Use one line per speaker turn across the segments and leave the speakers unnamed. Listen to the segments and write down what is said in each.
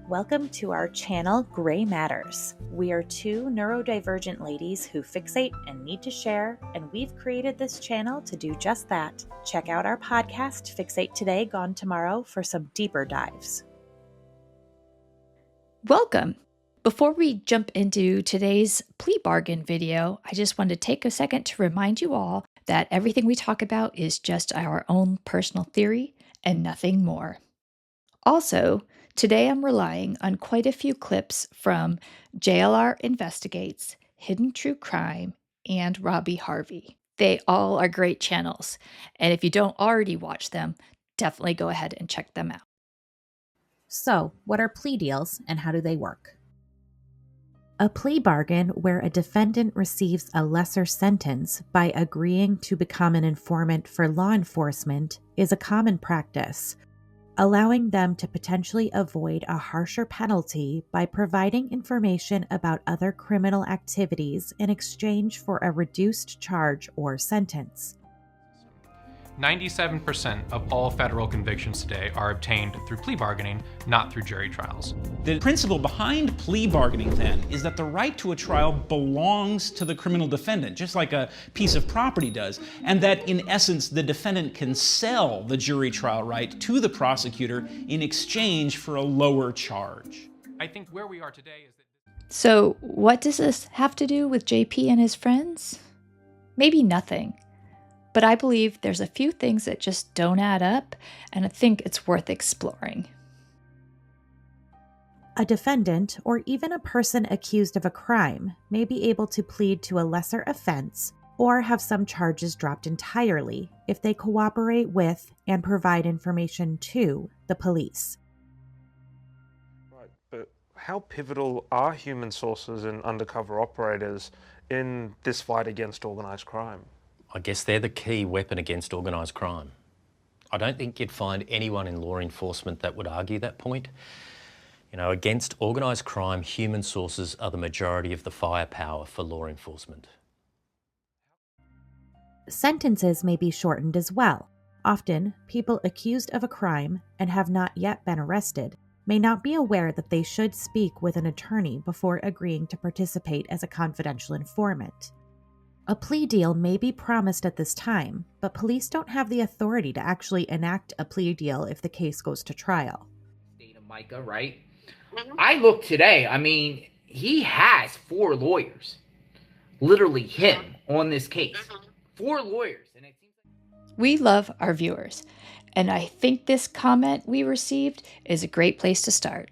Welcome to our channel, Gray Matters. We are two neurodivergent ladies who fixate and need to share, and we've created this channel to do just that. Check out our podcast, Fixate Today, Gone Tomorrow, for some deeper dives.
Welcome! Before we jump into today's plea bargain video, I just wanted to take a second to remind you all that everything we talk about is just our own personal theory and nothing more. Also, today I'm relying on quite a few clips from JLR Investigates, Hidden True Crime, and Robbie Harvey. They all are great channels, and if you don't already watch them, definitely go ahead and check them out.
So, what are plea deals and how do they work? A plea bargain, where a defendant receives a lesser sentence by agreeing to become an informant for law enforcement, is a common practice, allowing them to potentially avoid a harsher penalty by providing information about other criminal activities in exchange for a reduced charge or sentence.
97% of all federal convictions today are obtained through plea bargaining, not through jury trials.
The principle behind plea bargaining, then, is that the right to a trial belongs to the criminal defendant, just like a piece of property does, and that, in essence, the defendant can sell the jury trial right to the prosecutor in exchange for a lower charge.
I think where we are today is that...
So, what does this have to do with JP and his friends? Maybe nothing. But I believe there's a few things that just don't add up, and I think it's worth exploring.
A defendant, or even a person accused of a crime, may be able to plead to a lesser offense or have some charges dropped entirely if they cooperate with and provide information to the police.
Right, but how pivotal are human sources and undercover operators in this fight against organised crime?
I guess they're the key weapon against organised crime. I don't think you'd find anyone in law enforcement that would argue that point. You know, against organised crime, human sources are the majority of the firepower for law enforcement.
Sentences may be shortened as well. Often, people accused of a crime and have not yet been arrested may not be aware that they should speak with an attorney before agreeing to participate as a confidential informant. A plea deal may be promised at this time, but police don't have the authority to actually enact a plea deal if the case goes to trial.
Mica, right? I looked today. I mean, he has 4 lawyers. Literally him on this case. 4 lawyers. And it seems like...
We love our viewers, and I think this comment we received is a great place to start.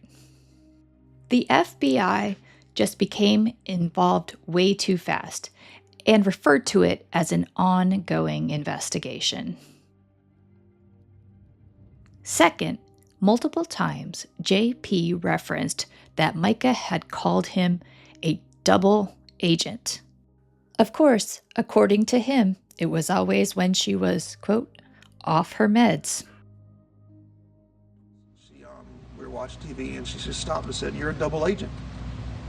The FBI just became involved way too fast and referred to it as an ongoing investigation. Second, multiple times JP referenced that Mica had called him a double agent. Of course, according to him, it was always when she was, quote, off her meds.
We were watching TV and she just stopped and said, "You're a double agent."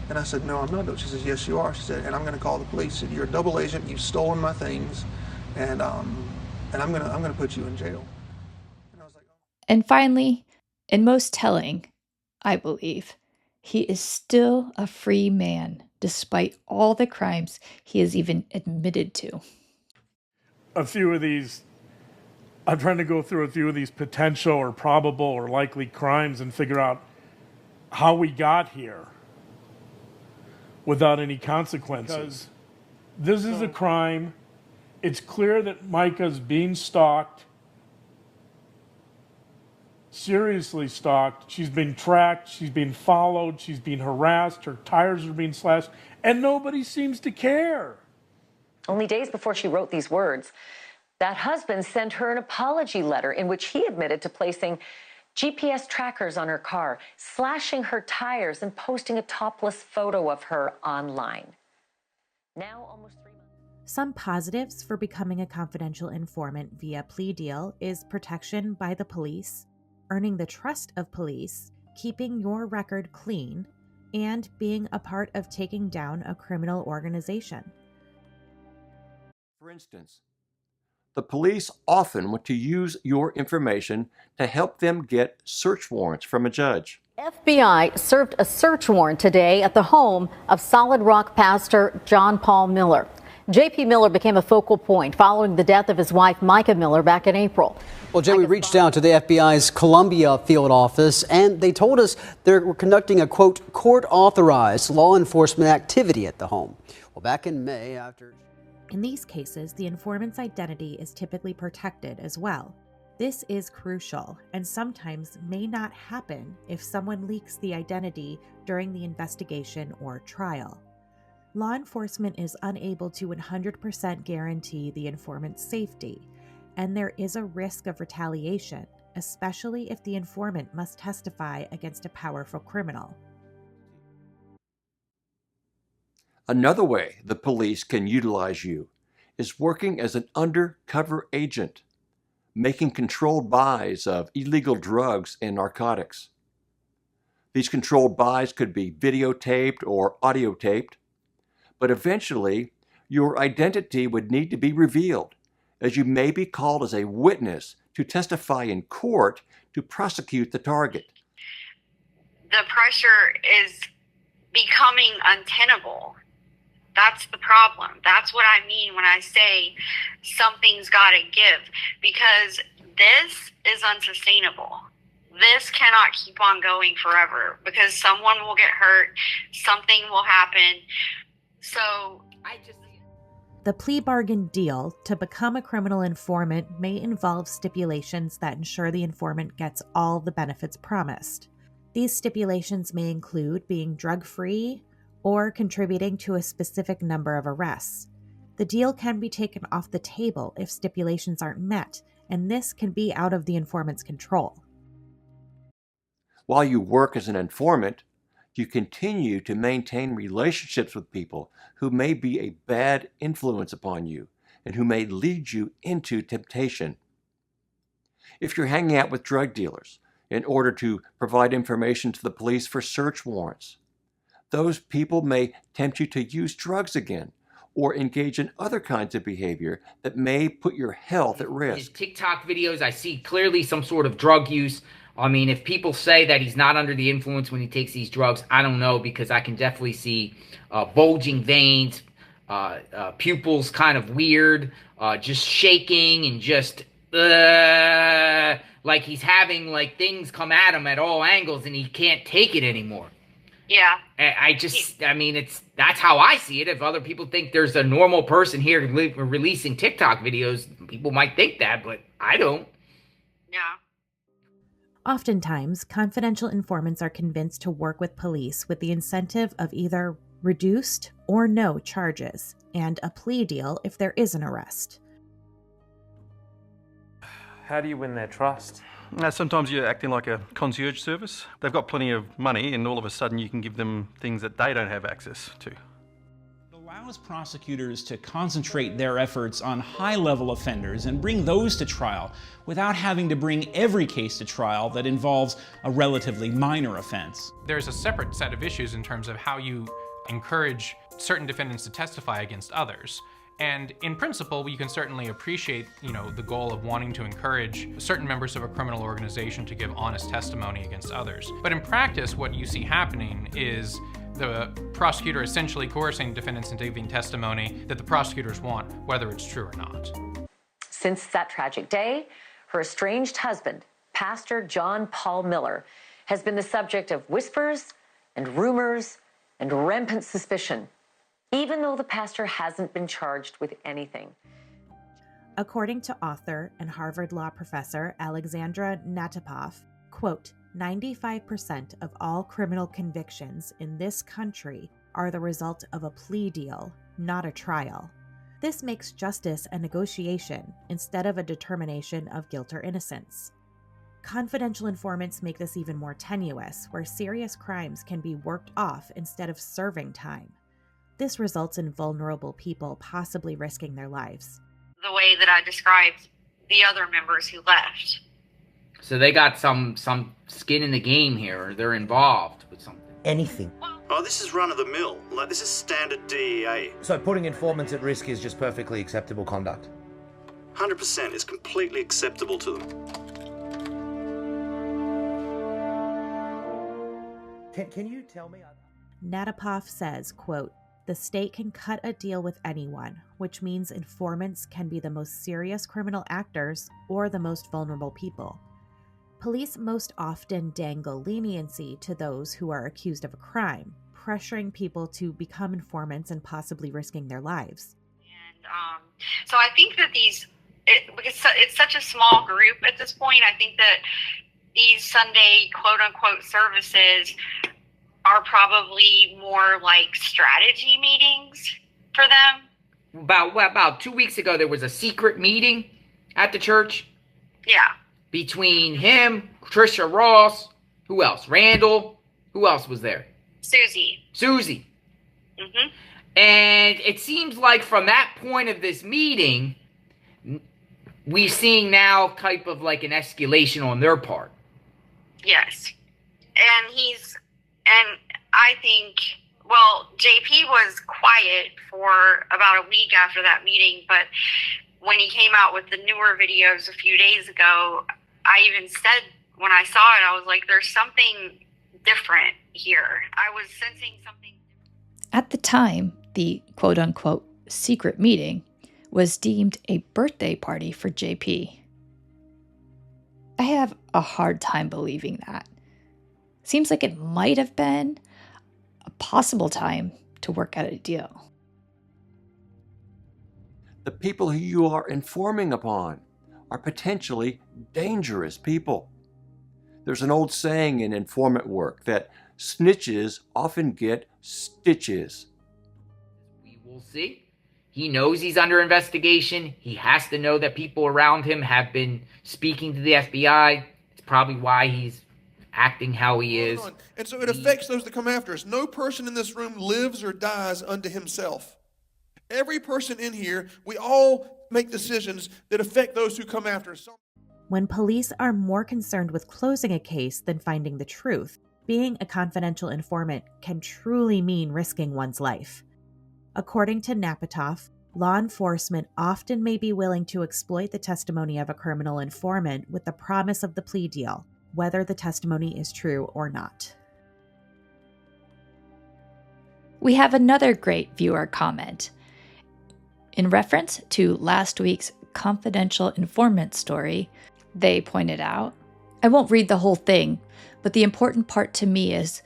And I said, "No, I'm not." She says, "Yes, you are." She said, "And I'm going to call the police." She said, "You're a double agent. You've stolen my things, and I'm going to put you in jail." And I was like, oh.
And finally, and most telling, I believe, he is still a free man despite all the crimes he has even admitted to.
I'm trying to go through a few of these potential or probable or likely crimes and figure out how we got here without any consequences. Because this is a crime. It's clear that Mica's being stalked, seriously stalked. She's being tracked, she's being followed, she's being harassed, her tires are being slashed, and nobody seems to care.
Only days before she wrote these words, that husband sent her an apology letter in which he admitted to placing GPS trackers on her car, slashing her tires, and posting a topless photo of her online. Now, almost 3 months.
Some positives for becoming a confidential informant via plea deal is protection by the police, earning the trust of police, keeping your record clean, and being a part of taking down a criminal organization.
For instance, the police often want to use your information to help them get search warrants from a judge.
FBI served a search warrant today at the home of Solid Rock pastor John Paul Miller. J.P. Miller became a focal point following the death of his wife, Mica Miller, back in April.
Well, Jay, we reached out to the FBI's Columbia field office, and they told us they're conducting a, quote, court-authorized law enforcement activity at the home. Well, back in May, after...
In these cases, the informant's identity is typically protected as well. This is crucial and sometimes may not happen if someone leaks the identity during the investigation or trial. Law enforcement is unable to 100% guarantee the informant's safety, and there is a risk of retaliation, especially if the informant must testify against a powerful criminal.
Another way the police can utilize you is working as an undercover agent, making controlled buys of illegal drugs and narcotics. These controlled buys could be videotaped or audio taped, but eventually your identity would need to be revealed, as you may be called as a witness to testify in court to prosecute the target.
The pressure is becoming untenable. That's the problem. That's what I mean when I say something's got to give, because this is unsustainable. This cannot keep on going forever because someone will get hurt, something will happen. So
The plea bargain deal to become a criminal informant may involve stipulations that ensure the informant gets all the benefits promised. These stipulations may include being drug-free or contributing to a specific number of arrests. The deal can be taken off the table if stipulations aren't met, and this can be out of the informant's control.
While you work as an informant, you continue to maintain relationships with people who may be a bad influence upon you and who may lead you into temptation. If you're hanging out with drug dealers in order to provide information to the police for search warrants, those people may tempt you to use drugs again or engage in other kinds of behavior that may put your health at risk.
His TikTok videos, I see clearly some sort of drug use. I mean, if people say that he's not under the influence when he takes these drugs, I don't know, because I can definitely see bulging veins, pupils kind of weird, just shaking and just like he's having like things come at him at all angles and he can't take it anymore.
Yeah.
I mean, that's how I see it. If other people think there's a normal person here releasing TikTok videos, people might think that, but I don't.
Yeah.
Oftentimes, confidential informants are convinced to work with police with the incentive of either reduced or no charges, and a plea deal if there is an arrest.
How do you win their trust?
Sometimes you're acting like a concierge service. They've got plenty of money and all of a sudden you can give them things that they don't have access to.
It allows prosecutors to concentrate their efforts on high-level offenders and bring those to trial without having to bring every case to trial that involves a relatively minor offense.
There's a separate set of issues in terms of how you encourage certain defendants to testify against others. And in principle, you can certainly appreciate, the goal of wanting to encourage certain members of a criminal organization to give honest testimony against others. But in practice, what you see happening is the prosecutor essentially coercing defendants into giving testimony that the prosecutors want, whether it's true or not.
Since that tragic day, her estranged husband, Pastor John Paul Miller, has been the subject of whispers and rumors and rampant suspicion, even though the pastor hasn't been charged with anything.
According to author and Harvard law professor Alexandra Natapoff, quote, 95% of all criminal convictions in this country are the result of a plea deal, not a trial. This makes justice a negotiation instead of a determination of guilt or innocence. Confidential informants make this even more tenuous, where serious crimes can be worked off instead of serving time. This results in vulnerable people possibly risking their lives.
The way that I described the other members who left.
So they got some skin in the game here, or they're involved with something.
Anything.
Oh, this is run-of-the-mill. Like, this is standard DEA.
So putting informants at risk is just perfectly acceptable conduct?
100% is completely acceptable to them.
Can you tell me?
Natapov says, quote, "The state can cut a deal with anyone, which means informants can be the most serious criminal actors or the most vulnerable people. Police most often dangle leniency to those who are accused of a crime, pressuring people to become informants and possibly risking their lives."
So I think that because it's such a small group at this point, I think that these Sunday quote-unquote services are probably more like strategy meetings for them.
About 2 weeks ago, there was a secret meeting at the church.
Yeah.
Between him, Trisha Ross, who else? Randall. Who else was there?
Susie. Mm-hmm.
And it seems like from that point of this meeting, we're seeing now type of like an escalation on their part.
Yes. And I think, well, JP was quiet for about a week after that meeting, but when he came out with the newer videos a few days ago, I even said when I saw it, I was like, there's something different here. I was sensing something.
At the time, the quote-unquote secret meeting was deemed a birthday party for JP. I have a hard time believing that. Seems like it might have been a possible time to work out a deal.
The people who you are informing upon are potentially dangerous people. There's an old saying in informant work that snitches often get stitches.
We will see. He knows he's under investigation. He has to know that people around him have been speaking to the FBI. It's probably why he's acting how he is.
And so it affects those that come after us. No person in this room lives or dies unto himself. Every person in here, we all make decisions that affect those who come after us.
When police are more concerned with closing a case than finding the truth, being a confidential informant can truly mean risking one's life. According to Napatoff, law enforcement often may be willing to exploit the testimony of a criminal informant with the promise of the plea deal, whether the testimony is true or not.
We have another great viewer comment. In reference to last week's confidential informant story, they pointed out, I won't read the whole thing, but the important part to me is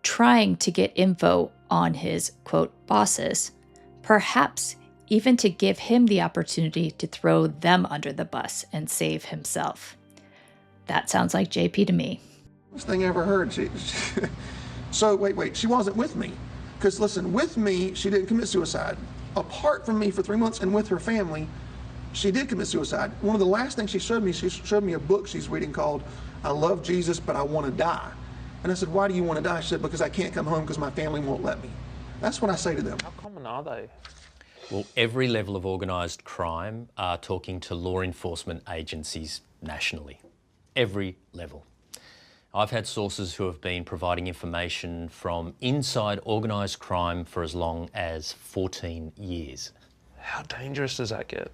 trying to get info on his, quote, bosses, perhaps even to give him the opportunity to throw them under the bus and save himself. That sounds like JP to me.
First thing I ever heard. So wait, she wasn't with me. Because listen, with me, she didn't commit suicide. Apart from me for 3 months and with her family, she did commit suicide. One of the last things she showed me a book she's reading called I Love Jesus, But I Want to Die. And I said, why do you want to die? She said, because I can't come home because my family won't let me. That's what I say to them.
How common are they?
Well, every level of organised crime are talking to law enforcement agencies nationally. Every level. I've had sources who have been providing information from inside organised crime for as long as 14 years.
How dangerous does that get?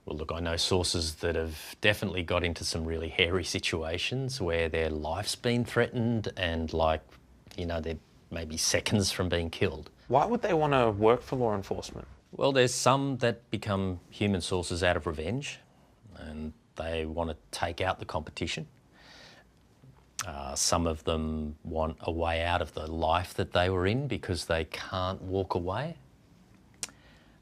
Well, look, I know sources that have definitely got into some really hairy situations where their life's been threatened and they're maybe seconds from being killed.
Why would they want to work for law enforcement?
Well, there's some that become human sources out of revenge and they want to take out the competition. Some of them want a way out of the life that they were in because they can't walk away.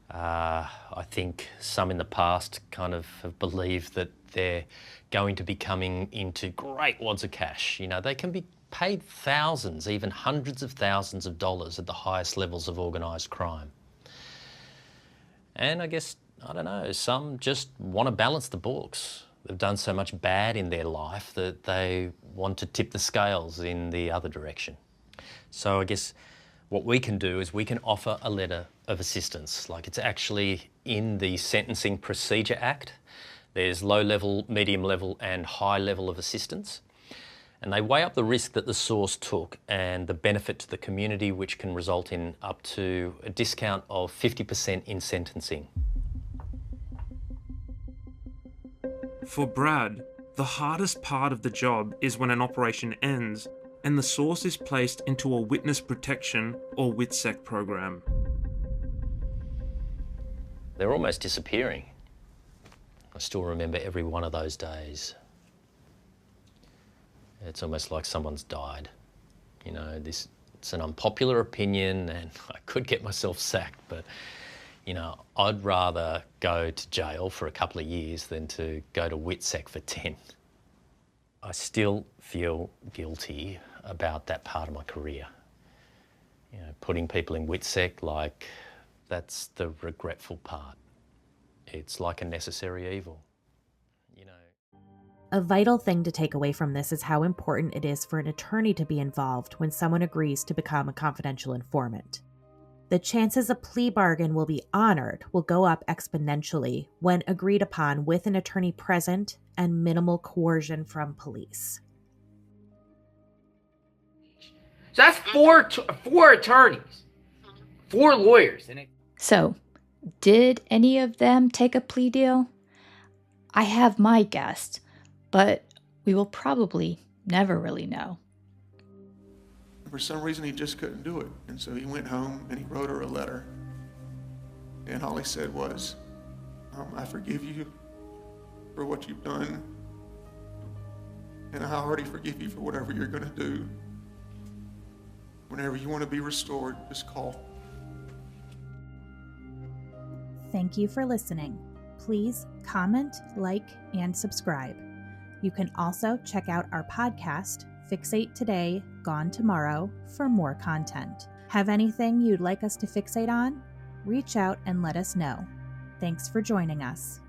I think some in the past kind of have believed that they're going to be coming into great wads of cash. You know, they can be paid thousands, even hundreds of thousands of dollars at the highest levels of organised crime. And I guess, I don't know, some just want to balance the books. They've done so much bad in their life that they want to tip the scales in the other direction. So I guess what we can do is we can offer a letter of assistance. Like, it's actually in the Sentencing Procedure Act. There's low level, medium level and high level of assistance. And they weigh up the risk that the source took and the benefit to the community, which can result in up to a discount of 50% in sentencing.
For Brad, the hardest part of the job is when an operation ends and the source is placed into a witness protection or WITSEC program.
They're almost disappearing. I still remember every one of those days. It's almost like someone's died. You know, it's an unpopular opinion and I could get myself sacked, but you know, I'd rather go to jail for a couple of years than to go to WITSEC for 10. I still feel guilty about that part of my career. You know, putting people in WITSEC, like, that's the regretful part. It's like a necessary evil, you know.
A vital thing to take away from this is how important it is for an attorney to be involved when someone agrees to become a confidential informant. The chances a plea bargain will be honored will go up exponentially when agreed upon with an attorney present and minimal coercion from police.
So that's four attorneys, 4 lawyers.
So, did any of them take a plea deal? I have my guess, but we will probably never really know.
For some reason, he just couldn't do it. And so he went home and he wrote her a letter. And all he said was, I forgive you for what you've done. And I already forgive you for whatever you're going to do. Whenever you want to be restored, just call.
Thank you for listening. Please comment, like, and subscribe. You can also check out our podcast, Fixate Today, Gone Tomorrow, for more content. Have anything you'd like us to fixate on? Reach out and let us know. Thanks for joining us.